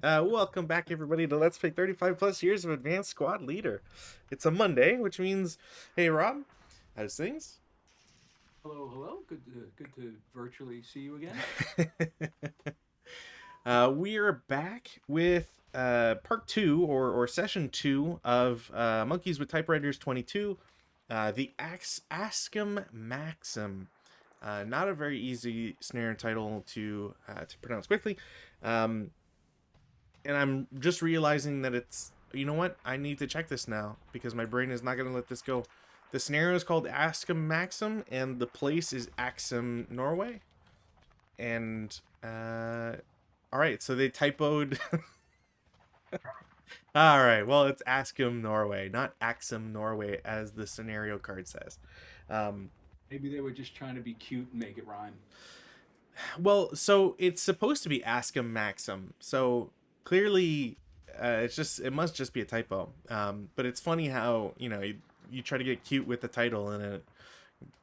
Welcome back, everybody, to Let's Play 35 plus years of Advanced Squad Leader. It's a Monday, which means, hey, Rob, how's things? Hello, hello. Good to virtually see you again. We are back with part two or session two of Monkeys with Typewriters 22, the Askim Maxim. Not a very easy snare title to pronounce quickly. Um, and I'm just realizing that it's, you know what? I need to check this now because my brain is not going to let this go. The scenario is called Askim Maxim, and the place is Axum, Norway. And all right, so they typoed. All right, well, it's Askim, Norway, not Axum, Norway, as the scenario card says. Um, Maybe they were just trying to be cute and make it rhyme. well, so it's supposed to be Askim Maxim, so clearly it must just be a typo. But it's funny how you try to get cute with the title and it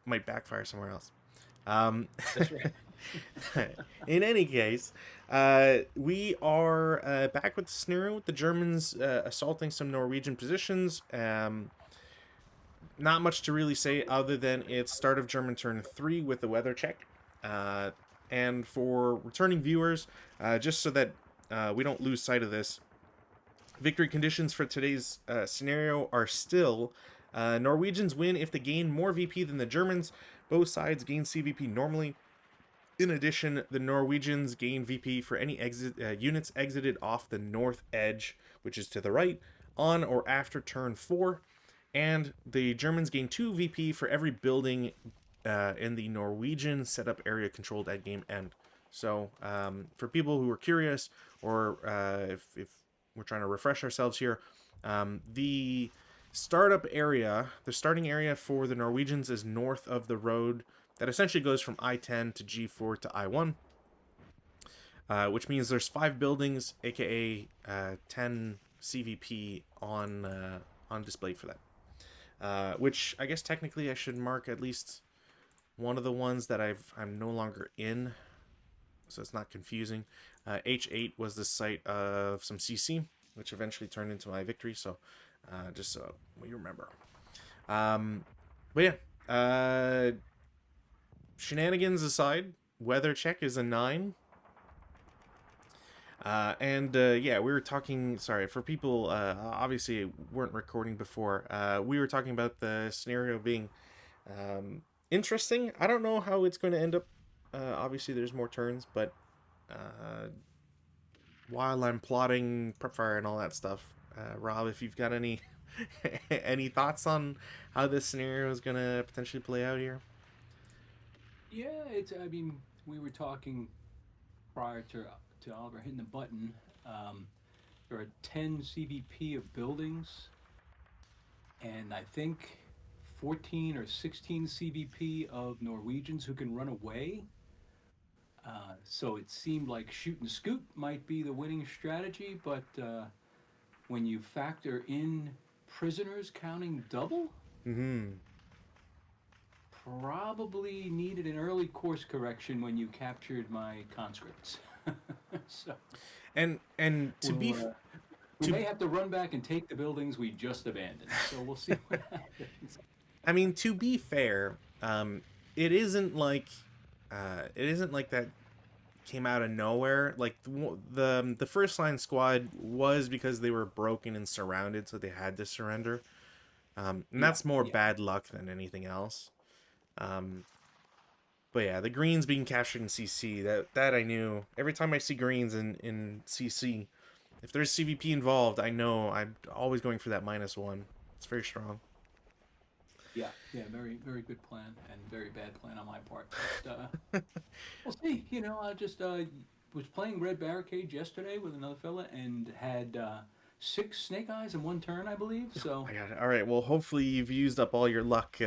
might backfire somewhere else. Um, That's right. in any case, we are back with the scenario with the Germans assaulting some Norwegian positions. Not much to really say other than it's start of German turn 3 with the weather check. Uh, and for returning viewers, just so that we don't lose sight of this, victory conditions for today's scenario are still Norwegians win if they gain more VP than the Germans. Both sides gain CVP normally. In addition, the Norwegians gain VP for any units exited off the north edge, which is to the right, on or after turn 4. And the Germans gain 2 VP for every building in the Norwegian setup area controlled at game end. So, for people who are curious, or if we're trying to refresh ourselves here, the starting area for the Norwegians is north of the road that essentially goes from I-10 to G4 to I-1, which means there's 5 buildings, aka 10 CVP on display for that. Which I guess technically I should mark at least one of the ones that I'm no longer in, so it's not confusing. H8 was the site of some CC, which eventually turned into my victory. So just so we remember. But yeah, shenanigans aside, weather check is a 9. And yeah, we were talking. Sorry for people. Obviously, weren't recording before. We were talking about the scenario being interesting. I don't know how it's going to end up. Obviously, there's more turns, but uh, while I'm plotting prep fire and all that stuff, Rob, if you've got any any thoughts on how this scenario is going to potentially play out here? Yeah, it's. I mean, we were talking prior to Oliver hitting the button. Um, there are 10 CVP of buildings, and I think 14 or 16 CVP of Norwegians who can run away. So it seemed like shoot and scoot might be the winning strategy, but when you factor in prisoners counting double, Hmm. probably needed an early course correction when you captured my conscripts. So And we'll, we to may have to run back and take the buildings we just abandoned. So we'll see what happens. I mean, to be fair, it isn't like that came out of nowhere. Like the first line squad was because they were broken and surrounded, so they had to surrender. And Yeah, that's more yeah. bad luck than anything else. Um, but yeah, the greens being captured in CC, that I knew. Every time I see greens in CC, if there's CVP involved, I know I'm always going for that -1. It's very strong. Yeah, yeah, very, very good plan and very bad plan on my part. But we'll see. You know, I just was playing Red Barricade yesterday with another fella and had 6 snake eyes in one turn, I believe. So I got it. All right. Well, hopefully you've used up all your luck.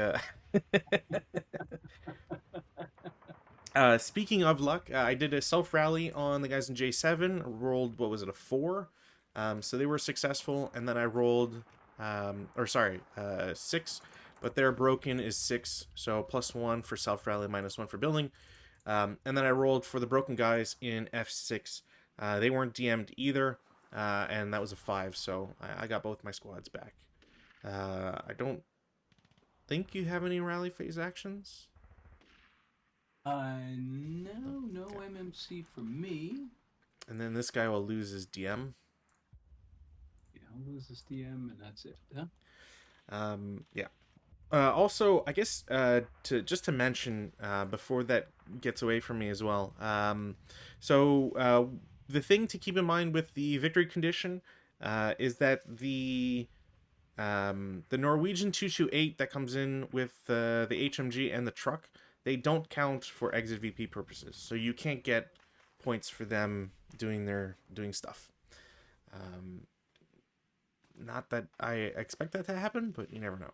Speaking of luck, I did a self rally on the guys in J7. Rolled, what was it, a 4? So they were successful, and then I rolled, or sorry, 6. But their broken is 6, so +1 for self rally, -1 for building. And then I rolled for the broken guys in F6. They weren't DM'd either, and that was a 5, so I got both my squads back. I don't think you have any rally phase actions. No Okay. MMC for me. And then this guy will lose his DM. Yeah, I'll lose this DM and that's it. Huh? Yeah. Also, I guess to mention before that gets away from me as well. The thing to keep in mind with the victory condition is that the Norwegian 228 that comes in with the HMG and the truck, they don't count for exit VP purposes. So you can't get points for them doing stuff. Not that I expect that to happen, but you never know.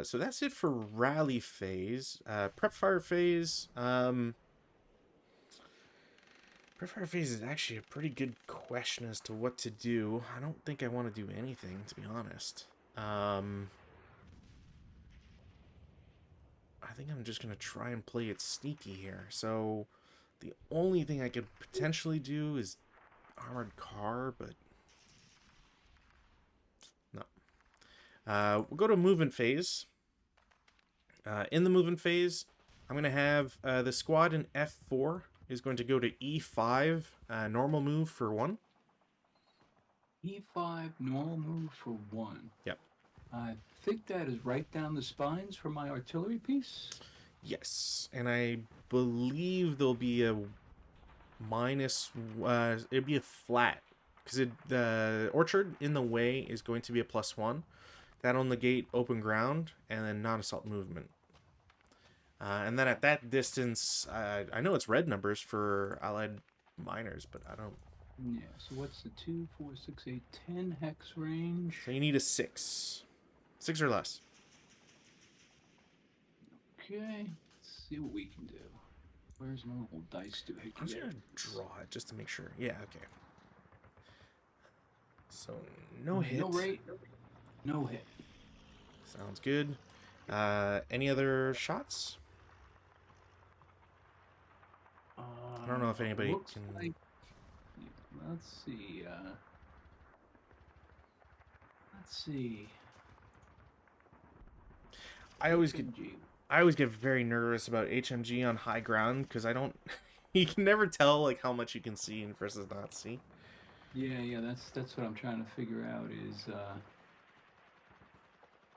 So that's it for rally phase. Prep fire phase. Prep fire phase is actually a pretty good question as to what to do. I don't think I want to do anything, to be honest. I think I'm just going to try and play it sneaky here. So the only thing I could potentially do is armored car, but no. We'll go to movement phase. In the movement phase, I'm going to have the squad in F4 is going to go to E5, normal move for 1. E5 normal move for 1. Yep. I think that is right down the spines for my artillery piece. Yes, and I believe there'll be a minus. It'd be a flat because the orchard in the way is going to be a +1. That'll negate open ground and then non-assault movement. And then at that distance, I know it's red numbers for allied miners, but I don't. Yeah. So what's the 2, 4, 6, 8, 10 hex range? So you need a 6, 6 or less. Okay. Let's see what we can do. Where's my little dice do? I'm just gonna draw it just to make sure. Yeah. Okay. So no hit. No rate. No hit. Sounds good. Any other shots? I don't know if anybody can. Like, let's see. Let's see. I always get very nervous about HMG on high ground because I don't. You can never tell like how much you can see and versus not see. Yeah. That's what I'm trying to figure out. Is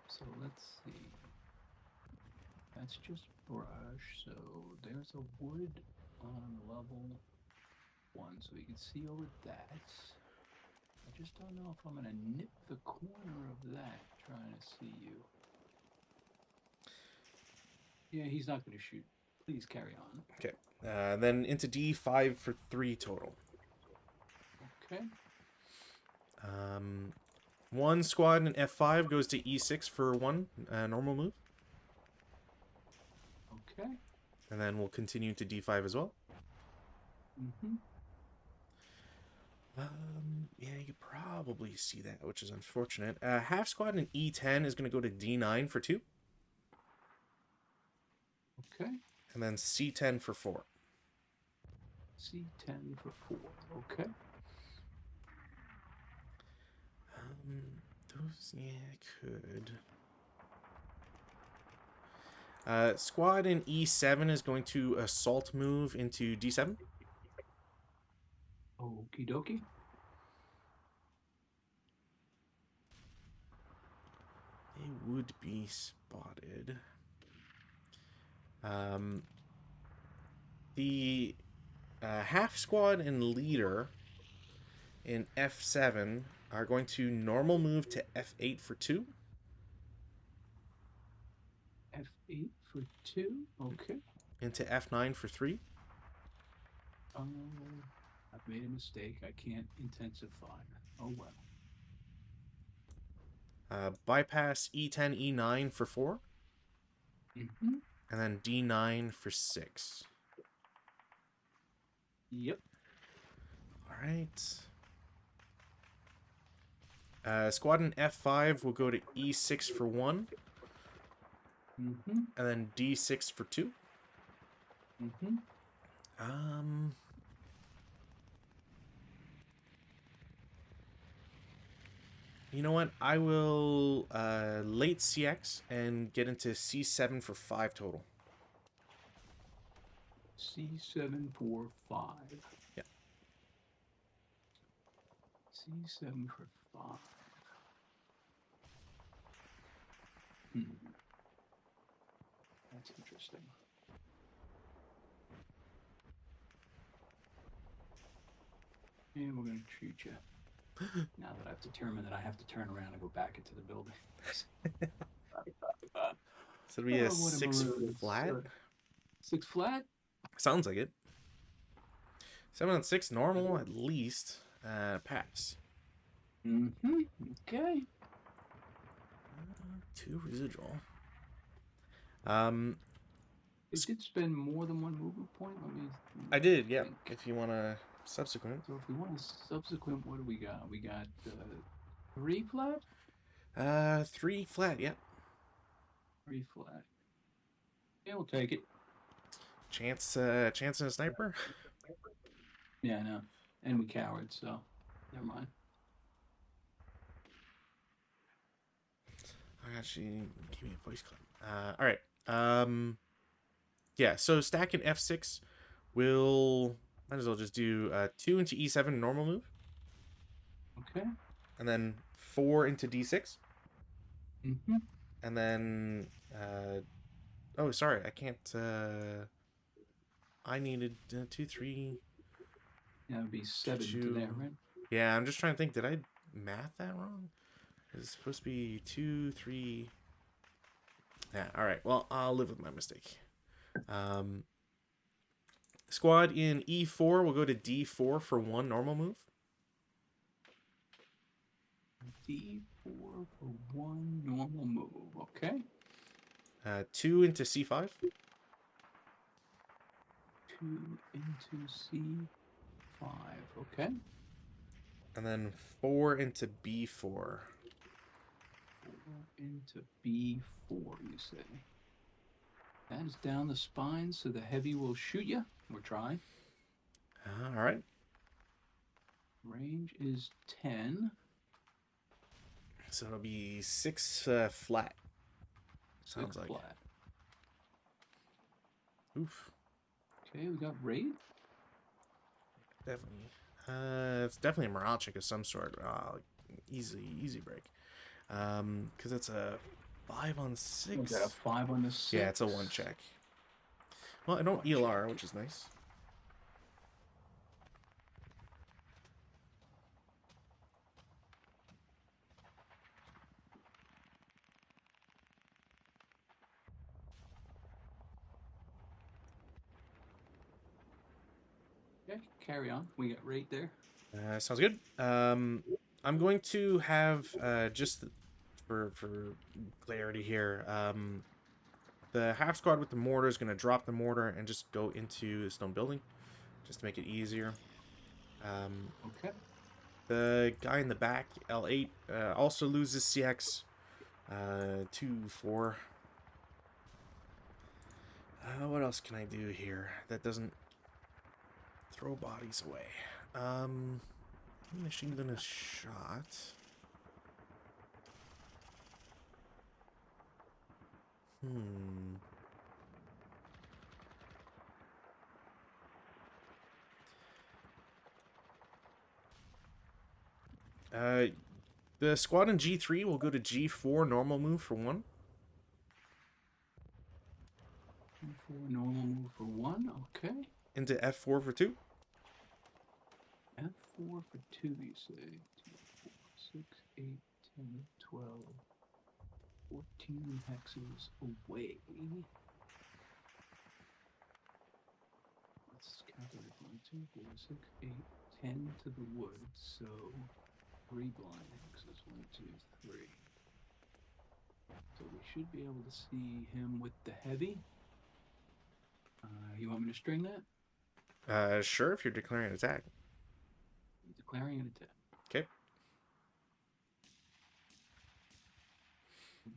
so let's see. That's just brush. So there's a wood on level 1, so you can see over that. I just don't know if I'm gonna nip the corner of that trying to see you. Yeah, he's not gonna shoot. Please carry on. Okay. Then into D5 for 3 total. Okay. One squad in F5 goes to E6 for 1 normal move. Okay. And then we'll continue to D5 as well. Mm-hmm. Yeah, you could probably see that, which is unfortunate. Half squad in E10 is going to go to D9 for 2. Okay. And then C10 for 4. C10 for 4. Okay. Those, yeah, I could. Squad in E7 is going to assault move into D7. Okie dokie. They would be spotted. The half squad and leader in F7 are going to normal move to F8 for 2. F8 for 2. Okay. Into F9 for 3. I've made a mistake. I can't intensify. Oh well. Bypass E10, E9 for 4. Mm-hmm. And then D9 for 6. Yep. All right. Squad in F5 will go to E6 for 1. Mm-hmm. And then D6 for 2. Mm-hmm. You know what? I will late CX and get into C7 for 5 total. C7 for 5. Yeah. C7 for 5. That's interesting. And we're going to treat you. Now that I've determined that I have to turn around and go back into the building. So it'll be a Oh, what a 6 maroon. flat. 6 flat? Sounds like it. 7 on 6 normal at least. Pass. Mm-hmm. Okay. 2 residual. It did spend more than one movement point. Let me. I did, yeah. think. If you want to subsequent. So if we want a subsequent, what do we got? We got 3 flat. 3 flat, yeah. 3 flat. Yeah, we'll take it. Chance and a sniper. Yeah, I know. And we cowered, so never mind. I actually give me a voice clip. All right. Yeah. So stack in F6. We'll might as well just do 2 into E7 normal move, Okay. and then 4 into D6, Mm-hmm. and then oh, sorry, I can't. I needed 2, 3. Yeah, it'd be 7 to 2. there, right? Yeah, I'm just trying to think. Did I math that wrong? It's supposed to be 2, 3. Yeah. All right. Well, I'll live with my mistake. Squad in E4 will go to D4 for 1 normal move. D4 for 1 normal move. Okay. 2 into C5. 2 into C5. Okay. And then 4 into B4. 4 into B4, you say. That is down the spine, so the heavy will shoot you. We're trying. All right. Range is 10. So it'll be 6 flat. Sounds 6 like. flat. Oof. Okay, we got rate. Definitely. It's definitely a morale check of some sort. Easy break. Because it's a 5 on 6. We got a 5 on the 6. Yeah, it's a 1 check. Well, I don't ELR, which is nice. Okay, carry on. We got rate there. Sounds good. I'm going to have just for clarity here. The half squad with the mortar is going to drop the mortar and just go into the stone building, just to make it easier. Okay. The guy in the back, L8, also loses CX. 2, 4. What else can I do here that doesn't throw bodies away? Machine gun is shot. The squad in G3 will go to G4 normal move for 1. G4 normal move for 1. Okay. Into F4 for 2. F4 for 2, you say. 2, 4, 6, 8, 10, 12, 14 hexes away. Let's calculate. 1, 2, 4, 6, 8, 10 to the woods. So 3 blind hexes. 1, 2, 3. So we should be able to see him with the heavy. You want me to string that? Sure, if you're declaring an attack. Declaring an attack. Okay.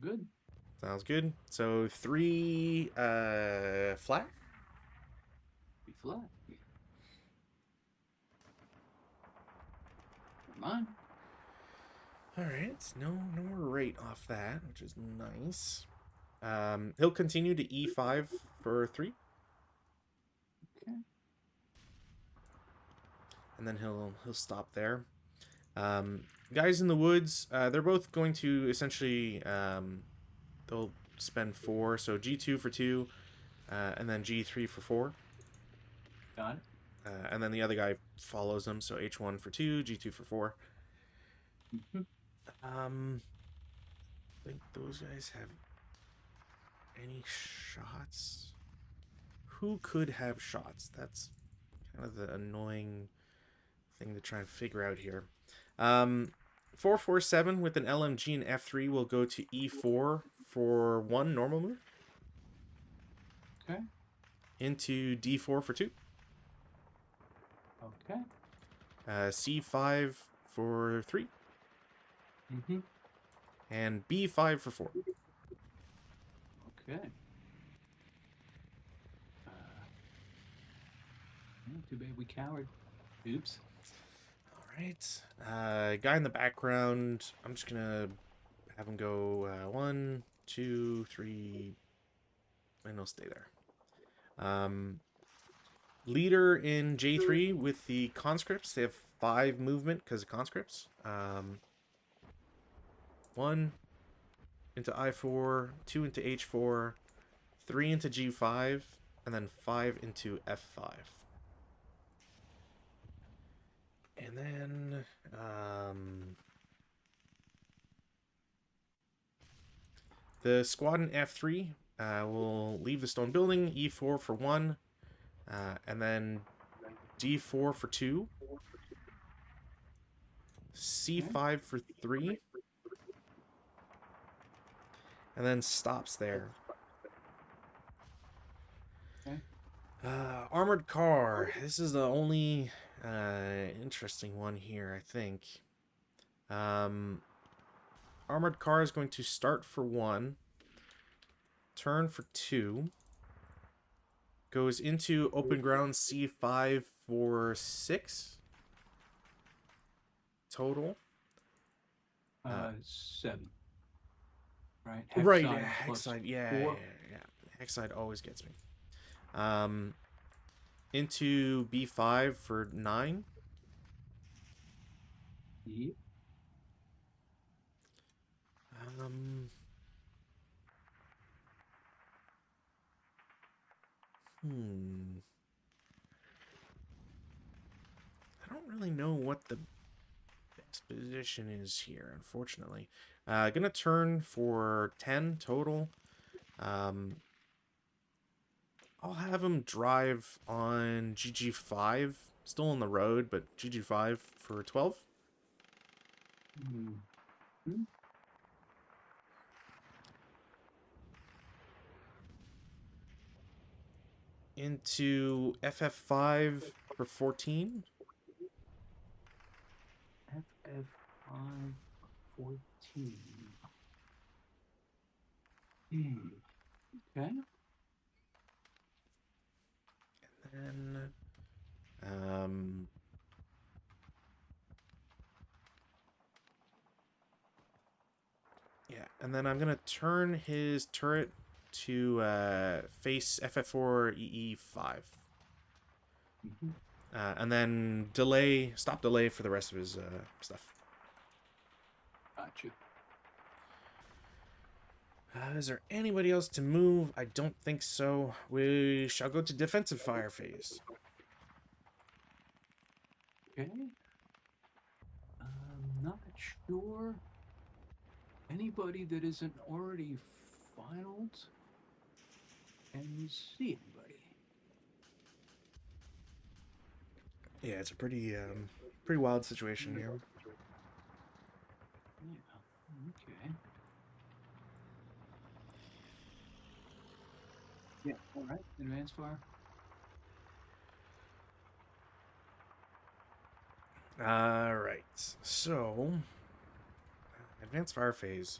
Good. Sounds good. So 3 flat. Be flat. Mine. Alright, no more rate off that, which is nice. He'll continue to E5 for 3. Okay. And then he'll stop there. Guys in the woods, they're both going to essentially, they'll spend 4, so G2 for 2, and then G3 for 4. Got it. And then the other guy follows them, so H1 for 2, G2 for 4. Mm-hmm. I think those guys have any shots? Who could have shots? That's kind of the annoying thing to try and figure out here. 447 with an LMG and F3 will go to E4 for 1 normal move. Okay. Into D4 for 2. Okay. C5 for 3. Mm-hmm. And B5 for 4. Okay. Too bad we cowered. Oops. Alright. Guy in the background, I'm just gonna have him go 1, 2, 3, and he'll stay there. Leader in J3 with the conscripts, they have 5 movement because of conscripts. 1 into I4, 2 into H4, 3 into G5, and then 5 into F5. And then, the squad in F3 will leave the stone building, E4 for 1, and then D4 for 2, C5 for 3, and then stops there. Okay. Armored car. This is the only interesting one here, I think. Armored car is going to start for 1, turn for 2, goes into open ground C5 for 6 total. 7. Right. Right, Hexide hex plus side, yeah, 4. yeah. Hex side always gets me. Into B5 for 9. Yep. I don't really know what the best position is here, unfortunately. Gonna turn for 10 total. I'll have him drive on GG5. Still on the road, but GG5 for 12. Mm-hmm. Into FF5 for 14. FF5 14. Okay. And yeah, and then I'm gonna turn his turret to face FF4 EE5. Mm-hmm. And then stop delay for the rest of his stuff. Gotcha. Is there anybody else to move? I don't think so. We shall go to defensive fire phase. Okay. I'm not sure. Anybody that isn't already finaled? Can you see anybody? Yeah, it's a pretty wild situation here. Yeah. Okay. Yeah. All right. Advance fire. Alright, so advanced fire phase.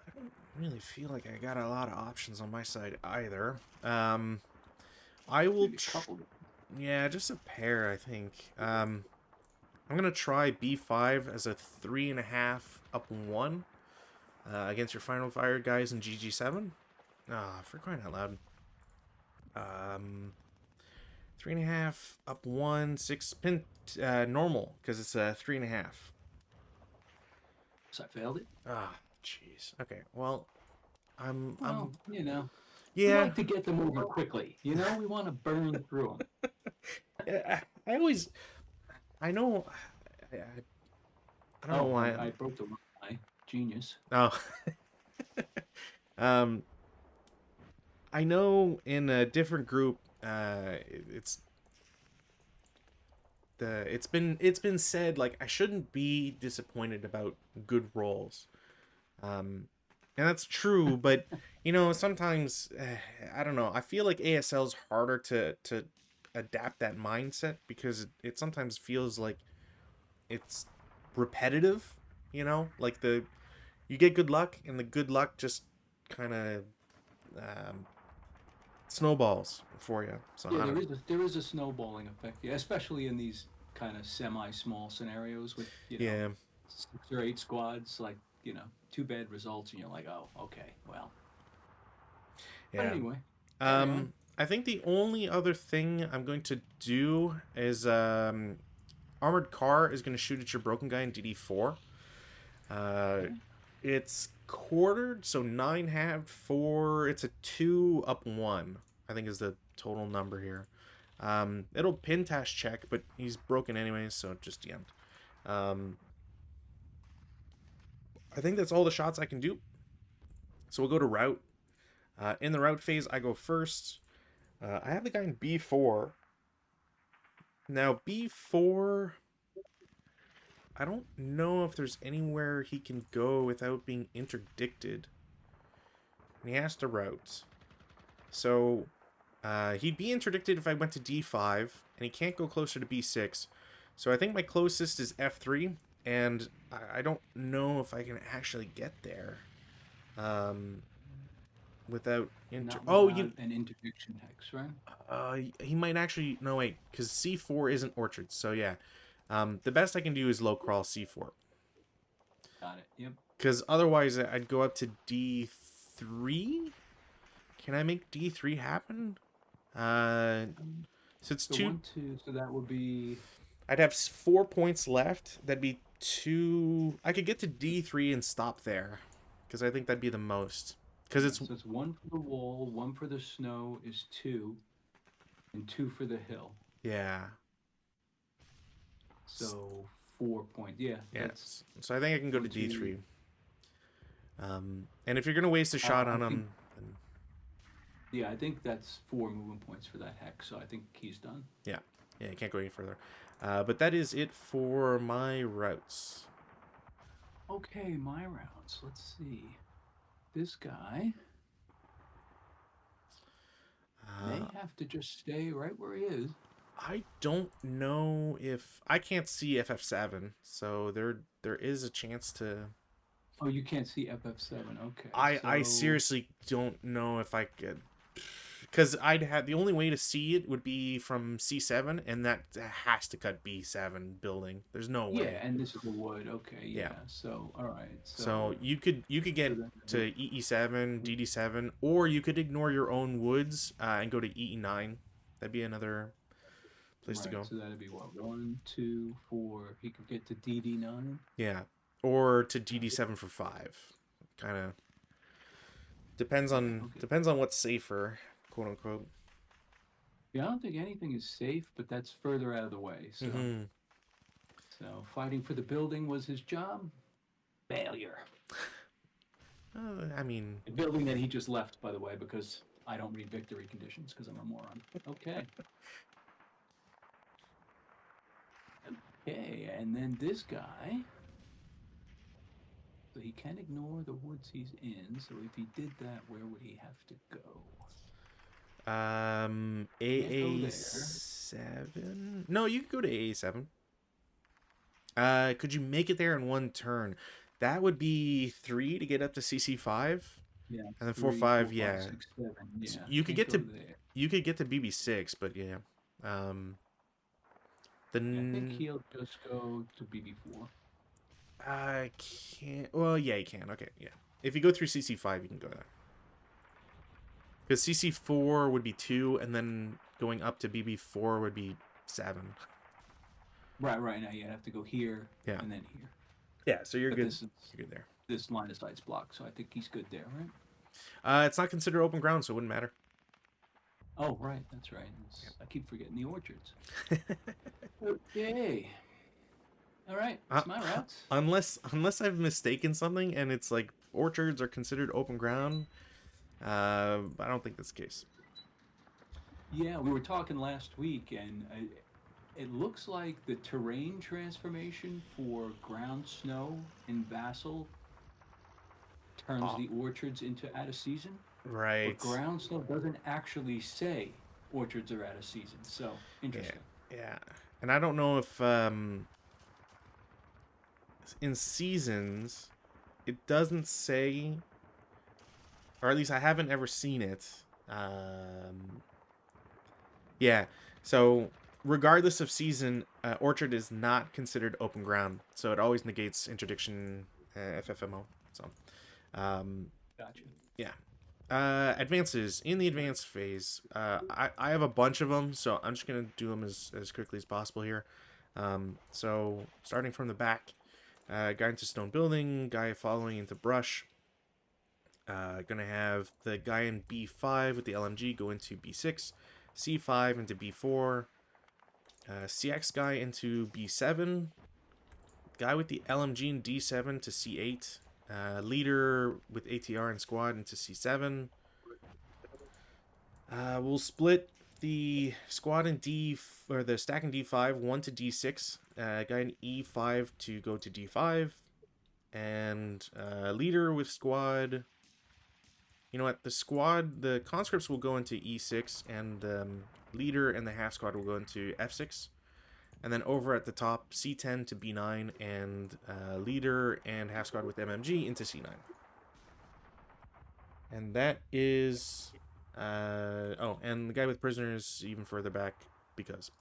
I don't really feel like I got a lot of options on my side either. I will Maybe a couple. yeah, just a pair, I think. I'm gonna try B5 as a 3.5 up 1 against your final fire guys in GG7. Ah, for crying out loud. 3.5 up 1 6 pin normal because it's a 3.5. So I failed it. Ah, jeez. Okay, well, Well, you know, we yeah. like to get them over quickly. You know, we want to burn through them. I always, I know, I, I don't know Oh, why. I broke the lie. Genius. Oh, um, I know in a different group, it's it's been said like I shouldn't be disappointed about good rolls, and that's true. But sometimes I don't know. I feel like ASL is harder to adapt that mindset because it sometimes feels like it's repetitive. Like you get good luck, and the good luck just kind of um, snowballs for you. So Yeah, I don't. there is a snowballing effect. Yeah, especially in these kind of semi-small scenarios with Yeah, 6 or 8 squads. Like 2 bad results, and you're like, oh, okay, well. But yeah. anyway, carry on. I think the only other thing I'm going to do is armored car is going to shoot at your broken guy in DD4. Uh, Okay. it's quartered, so 9 halved 4. It's a 2 up 1. I think is the total number here. It'll pin tash check, but he's broken anyways, so just the end. I think that's all the shots I can do. So we'll go to route. In the route phase, I go first. I have the guy in B4. Now, B4, I don't know if there's anywhere he can go without being interdicted. And he has to route. So, he'd be interdicted if I went to D5, and he can't go closer to B6. So I think my closest is F3, and I don't know if I can actually get there. Without Not oh, without an interdiction hex, right? he might actually, no, wait, because C4 isn't orchard, so yeah. The best I can do is low crawl C4. Got it. Yep. Because otherwise I'd go up to D3. Can I make D3 happen? So it's So 2. 1, 2. So that would be. I'd have 4 points left. That'd be 2. I could get to D3 and stop there. Because I think that'd be the most. Because Right, it's, so it's 1 for the wall, 1 for the snow is 2, and 2 for the hill. yeah. So 4 points. Yeah, that's. So I think I can go to 1, 2. D3. And if you're going to waste a shot on I him... think, yeah, I think that's 4 movement points for that hex. So I think he's done. Yeah, you can't go any further. But that is it for my routes. Okay, my rounds. Let's see. This guy may have to just stay right where he is. I don't know if... I can't see FF7, so there is a chance to... Oh, you can't see FF7. Okay. I So seriously don't know if I could... Because I'd have... The only way to see it would be from C7, and that has to cut B7 building. There's no way. yeah, and this is the wood. Okay, yeah. So all right. So you could get to EE7, DD7, or you could ignore your own woods and go to EE9. That'd be another place to go. So that'd be what, 1, 2, 4. He could get to DD9. Yeah, or to DD7 for 5. Kind of depends on what's safer, quote unquote. Yeah, I don't think anything is safe, but that's further out of the way. So, so fighting for the building was his job. Failure. I mean, The building that he just left, by the way, because I don't read victory conditions because I'm a moron. Okay. Okay, and then this guy. So he can ignore the woods he's in. So if he did that, where would he have to go? AA7. No, you could go to AA7. Could you make it there in one turn? That would be 3 to get up to CC5. Yeah. And then 4, 5, yeah. 6, 7. Yeah. So you could get to BB6, but yeah. The I think he'll just go to BB4. I can't. Well, yeah, you can. Okay, yeah. If you go through CC5, you can go there. Because CC4 would be 2, and then going up to BB4 would be 7. Right. Now you'd have to go here Yeah. and then here. Yeah, so you're But good. You're good there. this line of sight's blocked, so I think he's good there, right? It's not considered open ground, so it wouldn't matter. Oh, right. That's right. I keep forgetting the orchards. Okay. All right. That's my route. Unless I've mistaken something and it's like orchards are considered open ground, I don't think that's the case. Yeah, we were talking last week, and it looks like the terrain transformation for ground snow in Vassal turns the orchards into out of season. Right. But ground snow doesn't actually say orchards are out of season. So interesting. Yeah. And I don't know if in seasons it doesn't say, or at least I haven't ever seen it. Yeah. So regardless of season, orchard is not considered open ground, so it always negates interdiction FFMO. So, Gotcha. Yeah. Advances in the advanced phase. I have a bunch of them, so I'm just gonna do them as quickly as possible here. So starting from the back, guy into stone building, guy following into brush. Gonna have the guy in B5 with the LMG go into B6, C5 into B4, CX guy into B7, guy with the LMG in D7 to C8, leader with ATR and squad into C7. We'll split the squad in or the stack in D5, 1 to D6, guy in E5 to go to D5, and leader with squad. You know what? The conscripts will go into E6, and leader and the half squad will go into F6. And then over at the top, C10 to B9, and leader and half squad with MMG into C9. And that is... oh, and the guy with prisoners even further back, because...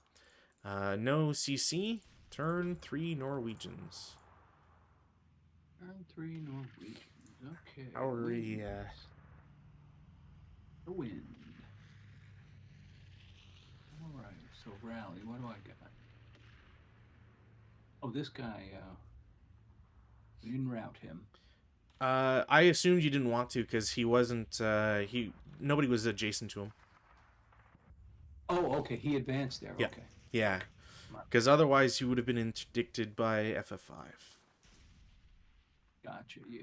no CC, turn 3 Norwegians. Turn 3 Norwegians. Okay. How are we... The wind. All right. So rally. What do I got? Oh, this guy. We didn't route him. I assumed you didn't want to because he wasn't. Nobody was adjacent to him. Oh, okay. He advanced there. Yeah. Okay. Yeah. Because otherwise he would have been interdicted by FF5. Gotcha. Yeah.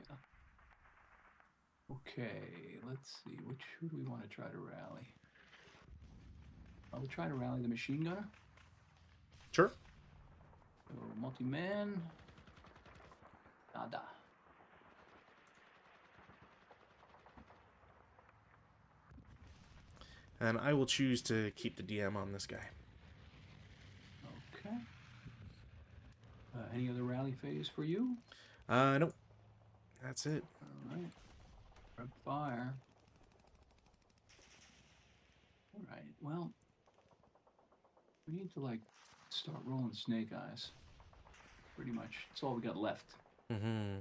Okay, let's see. Who do we want to try to rally? We'll try to rally the machine gunner. Sure. So, multi-man. Nada. And I will choose to keep the DM on this guy. Okay. Any other rally phase for you? Nope. That's it. All right. Prep fire. All right. Well, we need to start rolling snake eyes. Pretty much. That's all we got left. Mm-hmm.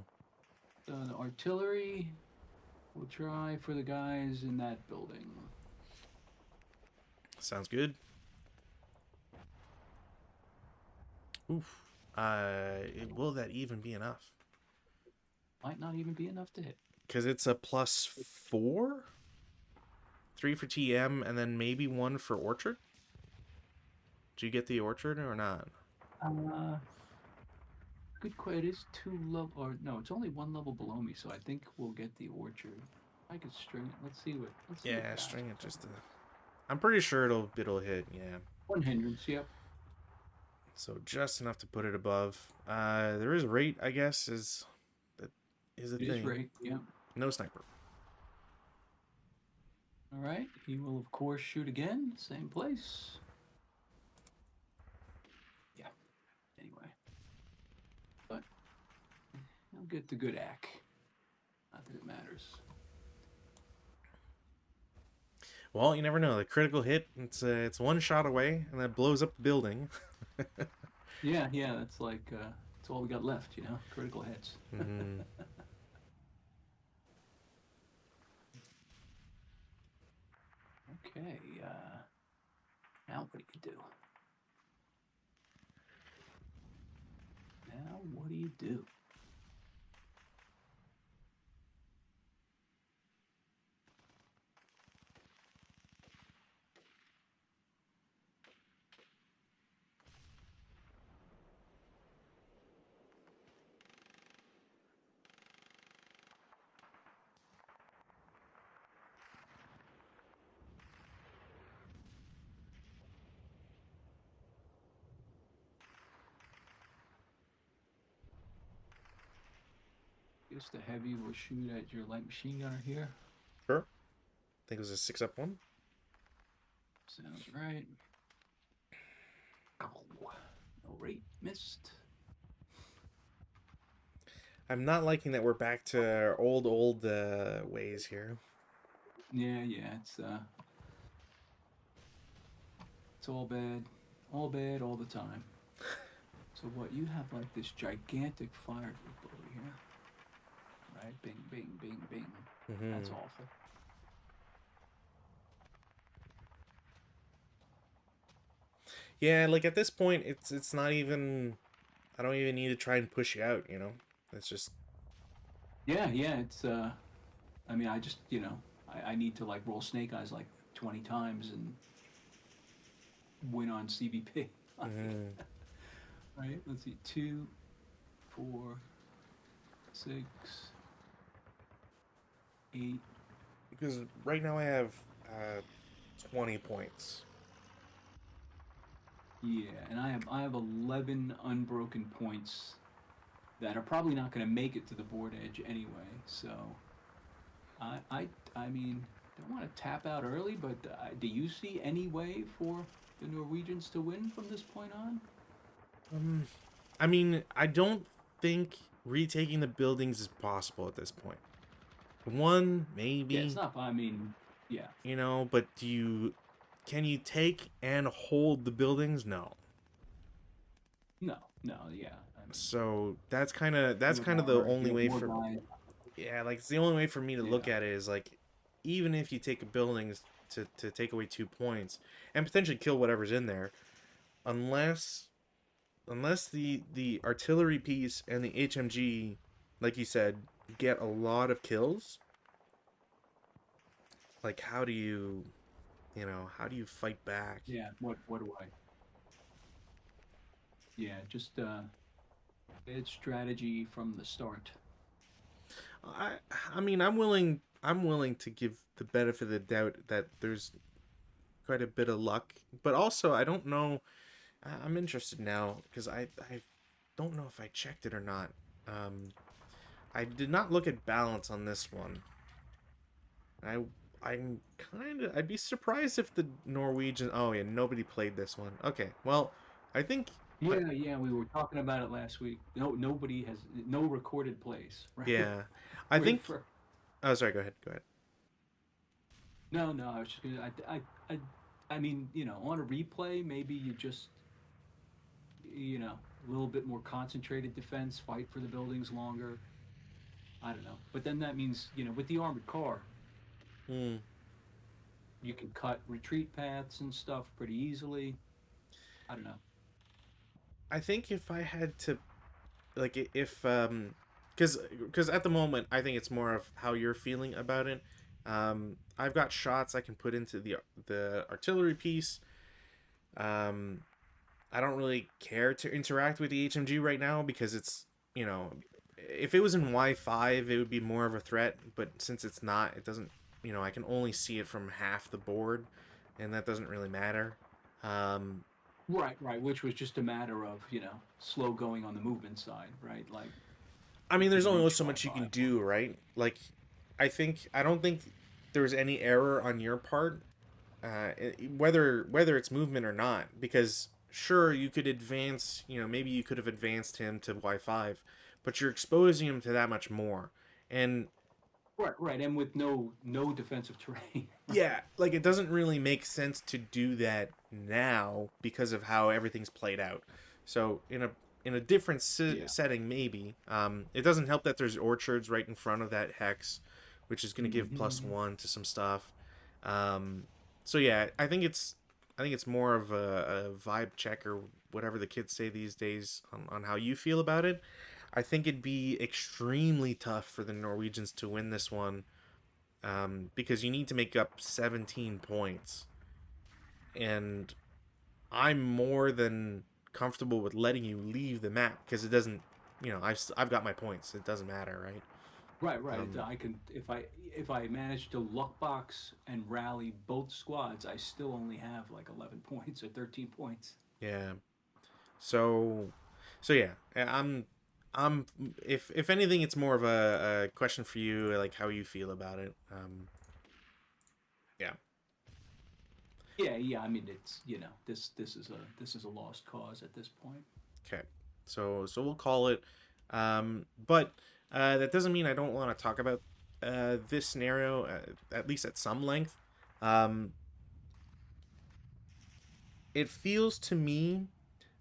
So the artillery, we'll try for the guys in that building. Sounds good. Oof. Will that even be enough? Might not even be enough to hit. Because it's a +4? 3 for TM, and then maybe 1 for Orchard? Did you get the Orchard or not? Good question. It is 2 level, or no, it's only 1 level below me, so I think we'll get the Orchard. I could string it. Let's see what. Yeah, string it just to. I'm pretty sure it'll hit. Yeah. 1 hindrance. Yep. So just enough to put it above. There is rate, I guess, is a It thing. is rate. Yeah. No sniper. All right. He will of course shoot again. Same place. Yeah. Anyway. But he'll get the good ack. Not that it matters. Well, you never know. The critical hit, it's 1 shot away, and that blows up the building. Yeah, yeah, that's like that's all we got left, you know, critical hits. Hmm. Okay, now what do you do? Now what do you do? Guess the heavy will shoot at your light machine gunner here. Sure. I think it was a 6 up one. Sounds right. Ow. No rate missed. I'm not liking that we're back to our old ways here. Yeah, yeah, it's all bad, all the time. So what you have like this gigantic fire group over here, right? Bing, bing, bing, bing. That's Hmm. awful. Yeah, like at this point, it's not even. I don't even need to try and push you out. You know, it's just. Yeah, yeah, it's I mean, I just, I need to like roll snake eyes like 20 times and win on CVP. Like, Hmm. right? Let's see. 2, 4, 6, 8. Because right now I have 20 points. Yeah, and I have 11 unbroken points that are probably not going to make it to the board edge anyway. So I I I mean, don't want to tap out early, but do you see any way for the Norwegians to win from this point on? Um, I mean, I don't think retaking the buildings is possible at this point. One, Yeah, it's maybe, not. I mean, yeah, but can you take and hold the buildings? No. no, no, yeah. I mean, So that's field kind of the armor. only You have way more for guys. yeah, like it's the only way for me to look Yeah, at it is like even if you take a buildings to take away 2 points and potentially kill whatever's in there, unless the artillery piece and the HMG, like you said, get a lot of kills, like how do you fight back? yeah. What do I? Yeah, just bad strategy from the start. I I mean I'm willing to give the benefit of the doubt that there's quite a bit of luck, but also I don't know. I'm interested now because I don't know if I checked it or not. Um, I did not look at balance on this one. I I'd be surprised if the Norwegian. Oh yeah, nobody played this one. Okay, well, I think. I, Yeah, yeah. We were talking about it last week. No, nobody has no recorded plays, right? yeah, I We're the think. first. Oh, sorry. Go ahead. Go ahead. No, no. I was just gonna. I, I mean, on a replay, maybe you just, a little bit more concentrated defense, fight for the buildings longer. I don't know. But then that means, with the armored car, Hmm. you can cut retreat paths and stuff pretty easily. I don't know. I think if I had to, like, if because at the moment I think it's more of how you're feeling about it. I've got shots I can put into the artillery piece. Um, I don't really care to interact with the HMG right now because it's, if it was in Y5, it would be more of a threat. But since it's not, it doesn't, I can only see it from half the board, and that doesn't really matter. Um, Right, right. Which was just a matter of, slow going on the movement side, right? Like I you mean, there's could only reach so much you can Y5. do, right? Like, I don't think there was any error on your part, whether it's movement or not, because sure you could advance, maybe you could have advanced him to Y5, but you're exposing him to that much more, and Right, right, and with no defensive terrain. Yeah, like it doesn't really make sense to do that now because of how everything's played out. So in a different Yeah. setting, maybe it doesn't help that there's orchards right in front of that hex, which is going to give Hmm. +1 to some stuff. Um, so yeah, I think it's more of a vibe check or whatever the kids say these days on how you feel about it. I think it'd be extremely tough for the Norwegians to win this one, because you need to make up 17 points. And I'm more than comfortable with letting you leave the map because it doesn't, I've got my points. It doesn't matter, right? Right, right. Um, I can if I manage to luck box and rally both squads, I still only have like 11 points or 13 points. yeah. So, so yeah, I'm. If anything, it's more of a question for you, like how you feel about it. Yeah. Yeah, yeah. I mean, it's this is a lost cause at this point. Okay. So we'll call it. But that doesn't mean I don't want to talk about this scenario, at least at some length. Um, it feels to me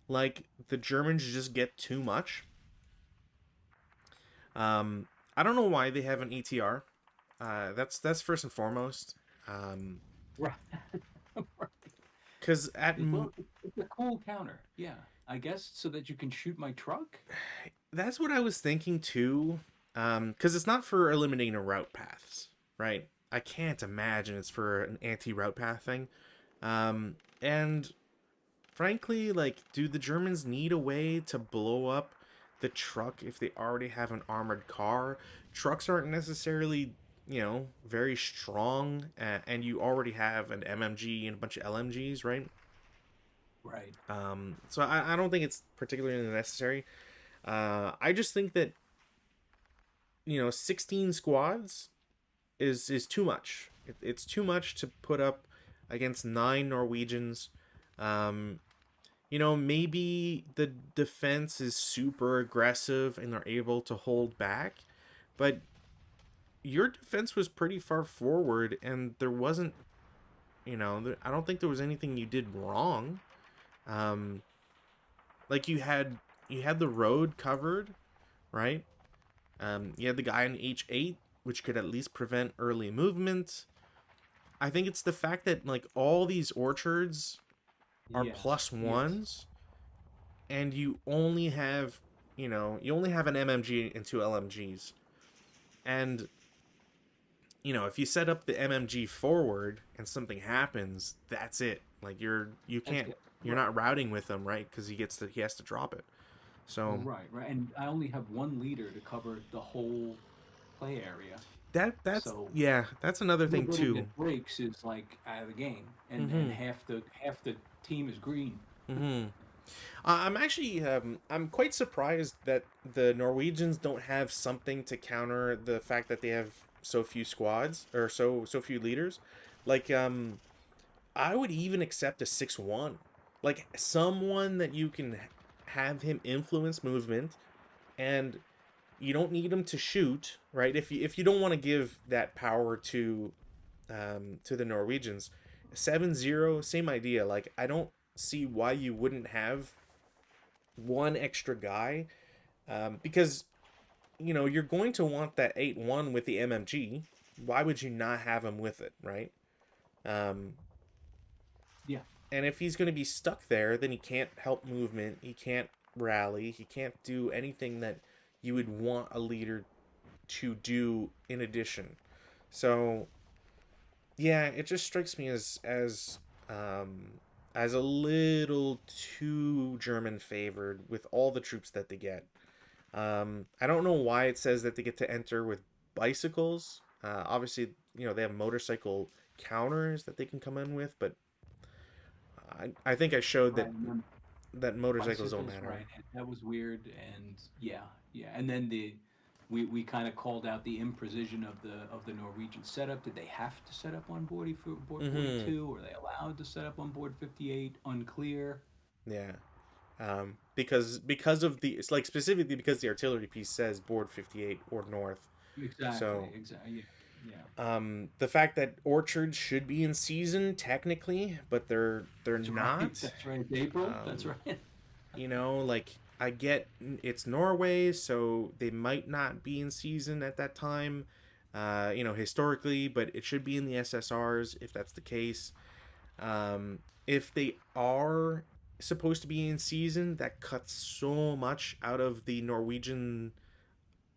like the Germans just get too much. Um, I don't know why they have an ETR. That's first and foremost. Um, Right. because Well, it's a cool counter. Yeah, I guess so that you can shoot my truck. that's what I was thinking too. Because it's not for eliminating route paths, right? I can't imagine it's for an anti-route path thing. And frankly, like, do the Germans need a way to blow up the truck if they already have an armored car? Trucks aren't necessarily, very strong, and you already have an MMG and a bunch of LMGs, right? Right. So I don't think it's particularly necessary. I just think that 16 squads is too much. It's too much to put up against 9 Norwegians. Um, maybe the defense is super aggressive and they're able to hold back, but your defense was pretty far forward, and there wasn't, I don't think there was anything you did wrong. Um, like you had the road covered, right? You had the guy in H8, which could at least prevent early movement. I think it's the fact that like all these orchards are Yes. plus Yes. ones, and you only have an MMG and 2 LMGs. And if you set up the MMG forward and something happens, that's it. Like you That's can't good. you're Right. not routing with him, right? Because he has to drop it. So Right. Right. And I only have one leader to cover the whole play area. that's So yeah, that's another thing anybody too. that breaks is like out of the game, and Mm-hmm. half the team is green. Mm-hmm. I'm quite surprised that the Norwegians don't have something to counter the fact that they have so few squads or so few leaders. Like I would even accept a 6-1. Like someone that you can have him influence movement, and you don't need him to shoot, right? If you don't want to give that power to the Norwegians, 7-0, same idea. Like I don't see why you wouldn't have one extra guy, because you're going to want that 8-1 with the MMG. Why would you not have him with it, right? Um, Yeah. and if he's going to be stuck there, then he can't help movement. He can't rally. He can't do anything that you would want a leader to do in addition. So yeah, it just strikes me as a little too German favored with all the troops that they get. I don't know why it says that they get to enter with bicycles. Obviously, they have motorcycle counters that they can come in with, but I think I showed Right. that And then motorcycles don't bicycles, matter. right? And that was weird, and yeah, yeah. And then we kind of called out the imprecision of the Norwegian setup. Did they have to set up on board Mm-hmm. 42? Were they allowed to set up on board 58? Unclear. Yeah. Because of the, it's like specifically because the artillery piece says board 58 or north. Exactly. So Exactly. Yeah. Yeah. the fact that orchards should be in season technically, but they're That's right. not. That's right. It's April. That's Um, right. like I get it's Norway, so they might not be in season at that time. Historically, but it should be in the SSRs if that's the case. If they are supposed to be in season, that cuts so much out of the Norwegian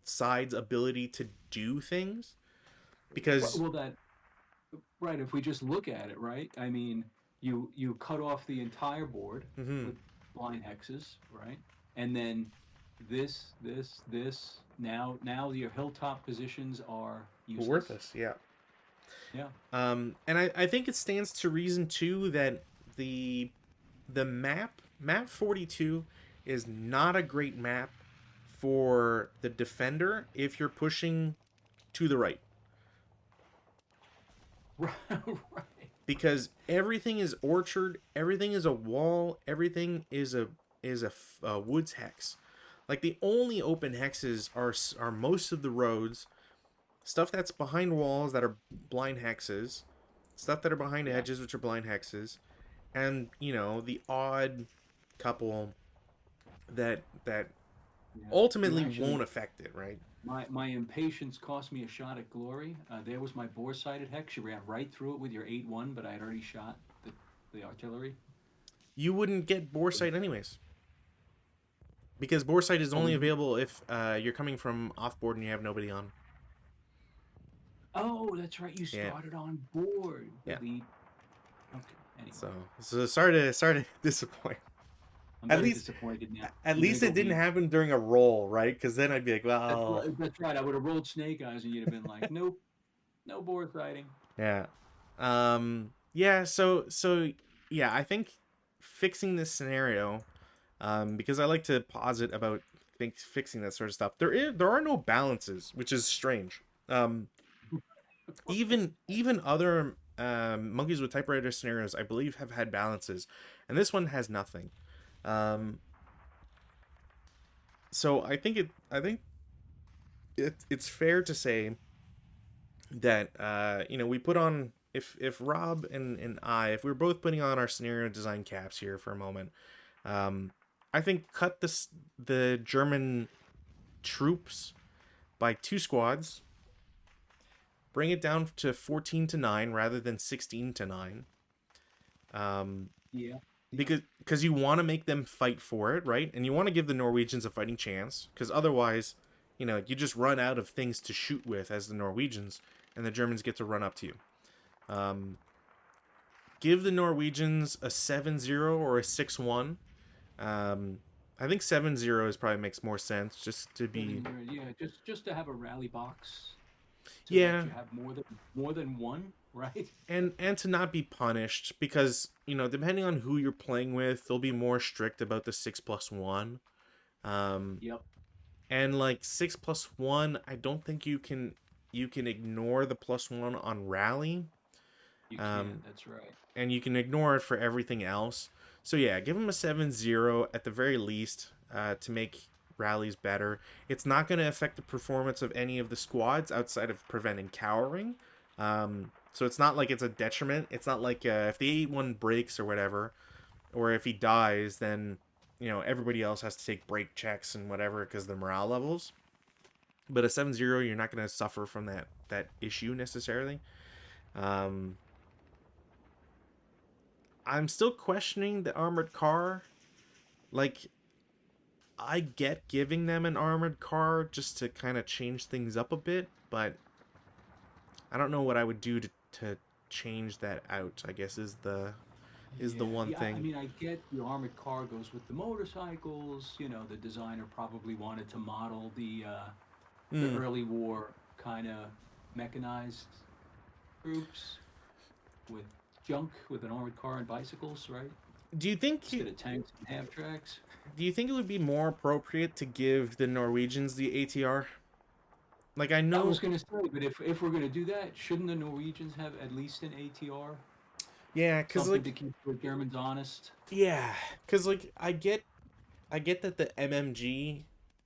side's ability to do things because Well, that right. If we just look at it, right? I mean, you cut off the entire board mhm, with blind hexes, right? And then this. Now your hilltop positions are useless. worthless, yeah. Yeah. And I think it stands to reason too that the map 42 is not a great map for the defender if you're pushing to the right Right. Right. because everything is orchard, everything is a wall, everything is a woods hex. Like the only open hexes are most of the roads, stuff that's behind walls that are blind hexes, stuff that are behind Yeah. edges which are blind hexes, and the odd couple that Yeah. You ultimately actually won't affect it, right? my impatience cost me a shot at glory. There was my bore-sighted hex. You ran right through it with your 8-1, but I had already shot the artillery. You wouldn't get bore sight anyways because bore sight is Oh, only we did. available if you're coming from off board and you have nobody on. Oh, that's right. You Yeah, started on board. yeah. Elite. Okay. So Anyway, so sorry to disappoint. I'm At very least disappointed now. at I'm gonna least go it didn't be. happen during a roll, right? Because then I'd be like, That's well, right. That's right. I would have rolled snake eyes, and you'd have been like, "Nope, no bore sighting." yeah. Yeah. So yeah, I think fixing this scenario, because I like to posit about fixing that sort of stuff. There are no balances, which is strange. Um, even other monkeys with typewriter scenarios, I believe, have had balances, and this one has nothing. Um, so I think it's fair to say that we put on if Rob and I, if we were both putting on our scenario design caps here for a moment, um, I think cut the German troops by 2 squads, bring it down to 14-9 rather than 16-9. Um, Yeah. Yeah. because you want to make them fight for it, right? And you want to give the Norwegians a fighting chance, because otherwise, you just run out of things to shoot with as the Norwegians, and the Germans get to run up to you. Um, give the Norwegians a 7-0 or a 6-1. Um, I think 7-0 is probably makes more sense, just to be 7-0. Yeah. Just to have a rally box to let yeah, you have more than one, right? and to not be punished because depending on who you're playing with, they'll be more strict about the 6+1. Um, Yep. and like 6+1, I don't think you can ignore the +1 on rally. You Um, can. That's right. and you can ignore it for everything else. So yeah, give them a 7-0 at the very least, to make rallies better. It's not going to affect the performance of any of the squads outside of preventing cowering. So it's not like it's a detriment. It's not like if the 8-1 breaks or whatever, or if he dies, then everybody else has to take break checks and whatever because of the morale levels. But a 7-0, you're not going to suffer from that issue necessarily. Um, I'm still questioning the armored car. Like, I get giving them an armored car just to kind of change things up a bit, but I don't know what I would do to change that out. I guess is the Yeah, one yeah. I thing. mean, I get the armored car goes with the motorcycles. The designer probably wanted to model the Hmm. early war kind of mechanized troops with junk with an armored car and bicycles, right? Do you think Instead of tanks and half tracks. do you think it would be more appropriate to give the Norwegians the ATR? Like I I was know, going to say, but if we're going to do that, shouldn't the Norwegians have at least an ATR? yeah, cause Something like to keep the Germans honest. yeah, cause like I get that the MMG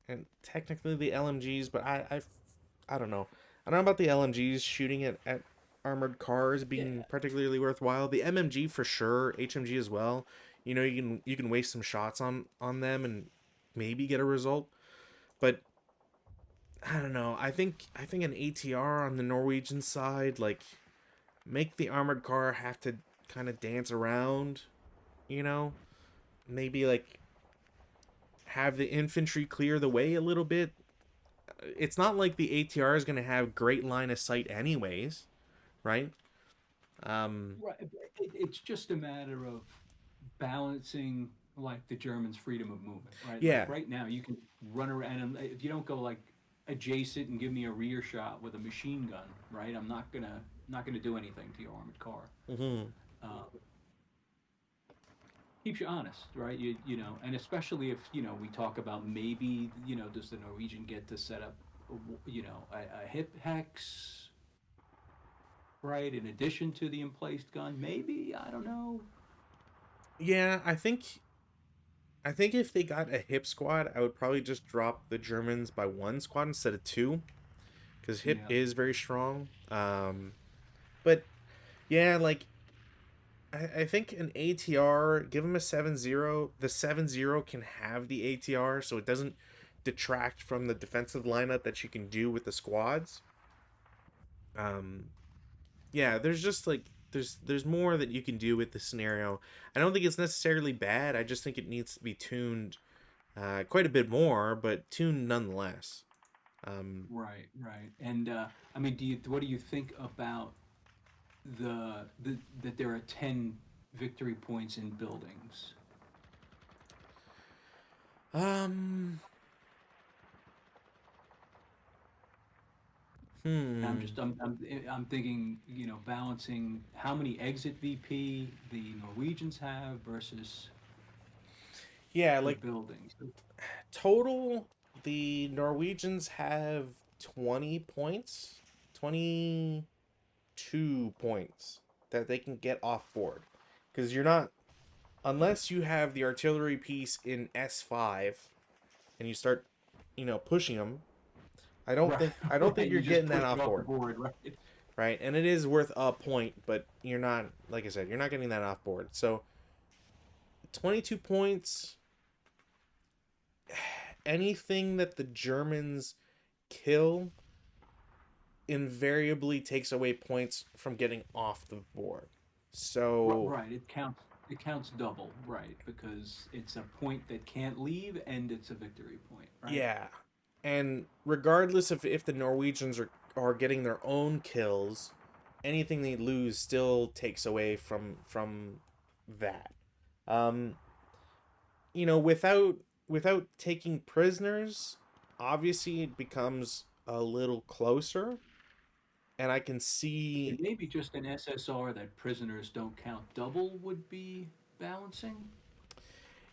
and technically the LMGs, but I I don't know. I don't know about the LMGs shooting at armored cars being Yeah. particularly worthwhile. The MMG for sure, HMG as well. You can waste some shots on them and maybe get a result. But I don't know. I think an ATR on the Norwegian side, like, make the armored car have to kind of dance around, you know? Maybe like have the infantry clear the way a little bit. It's not like the ATR is going to have great line of sight anyways, right? Um Right. It's just a matter of balancing like the Germans' freedom of movement, right? Like yeah. right now, you can run around, and if you don't go like adjacent and give me a rear shot with a machine gun, right? I'm not gonna do anything to your armored car. Mhm. Uh, Keeps you honest, right? And especially if we talk about maybe does the Norwegian get to set up a hip hex, right? In addition to the emplaced gun, maybe I don't know. Yeah, I think if they got a hip squad, I would probably just drop the Germans by one squad instead of two, because hip Yeah. is very strong. But yeah, like I think an ATR, give them a 7-0. The 7-0 can have the ATR, so it doesn't detract from the defensive lineup that you can do with the squads. Um, yeah, there's just like there's more that you can do with the scenario. I don't think it's necessarily bad. I just think it needs to be tuned quite a bit more, but tuned nonetheless. Um, Right, right. And I mean, what do you think about the that there are 10 victory points in buildings? um, And hmm. I'm thinking, balancing how many exit VP the Norwegians have versus Yeah, the like buildings. total, the Norwegians have 20 points, 22 points that they can get off board. Because you're not, unless you have the artillery piece in S5 and you start, pushing them. Right, I don't think right. you're You just getting push that it off off the board, board, right? right? And it is worth a point, but you're not, like I said, you're not getting that off board. So 22 points, anything that the Germans kill invariably takes away points from getting off the board. So, Right. It counts double, right? Because it's a point that can't leave, and it's a victory point, right? yeah. And regardless of if the Norwegians are getting their own kills, anything they lose still takes away from that. Um, without taking prisoners, obviously it becomes a little closer, and I can And see, maybe just an SSR that prisoners don't count double would be balancing.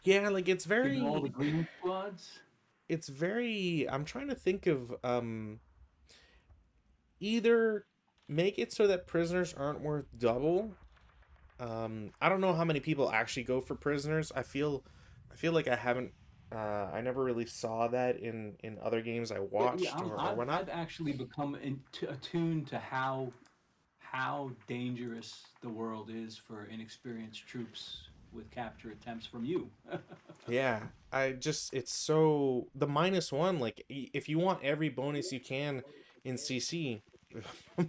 yeah, like Given all the green squads. it's very, I'm trying to think of either make it so that prisoners aren't worth double. I don't know how many people actually go for prisoners. I feel like I never really saw that in other games I Yeah, yeah. watched or whatnot. I've actually become attuned to how dangerous the world is for inexperienced troops with capture attempts from you. Yeah, it's so the -1, like if you want every bonus you can in CC,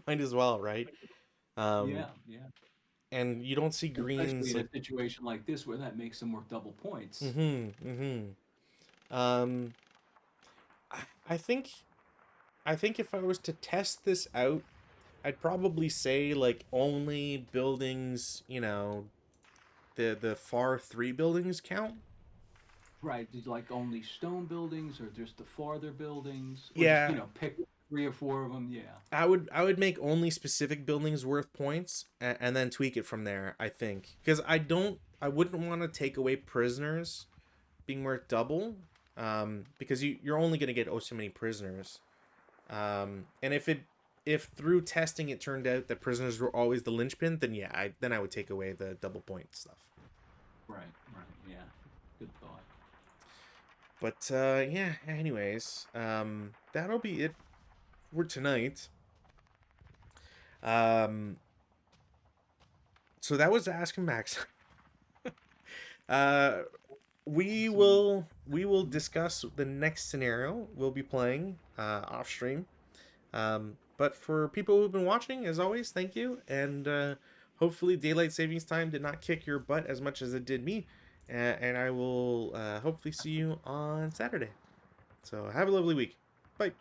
might as well, right? Um, Yeah, yeah. and you don't see Especially greens in a like, situation like this where that makes them worth double points. um, I, I think I think if I was to test this out, I'd probably say like only buildings, the far three buildings count. Right, did like only stone buildings or just the farther buildings or just, Yeah, pick three or four of them? Yeah. I would make only specific buildings worth points and then tweak it from there, I think. Because I wouldn't want to take away prisoners being worth double. Because you're only gonna get so many prisoners. And if through testing it turned out that prisoners were always the linchpin, then yeah, I would take away the double point stuff. Right, right, yeah. Good thought. But yeah, anyways, that'll be it for tonight. So that was Askim Max. uh, we will discuss the next scenario we'll be playing off stream. But for people who've been watching, as always, thank you, and hopefully daylight savings time did not kick your butt as much as it did me. And I will hopefully see you on Saturday. So have a lovely week. Bye.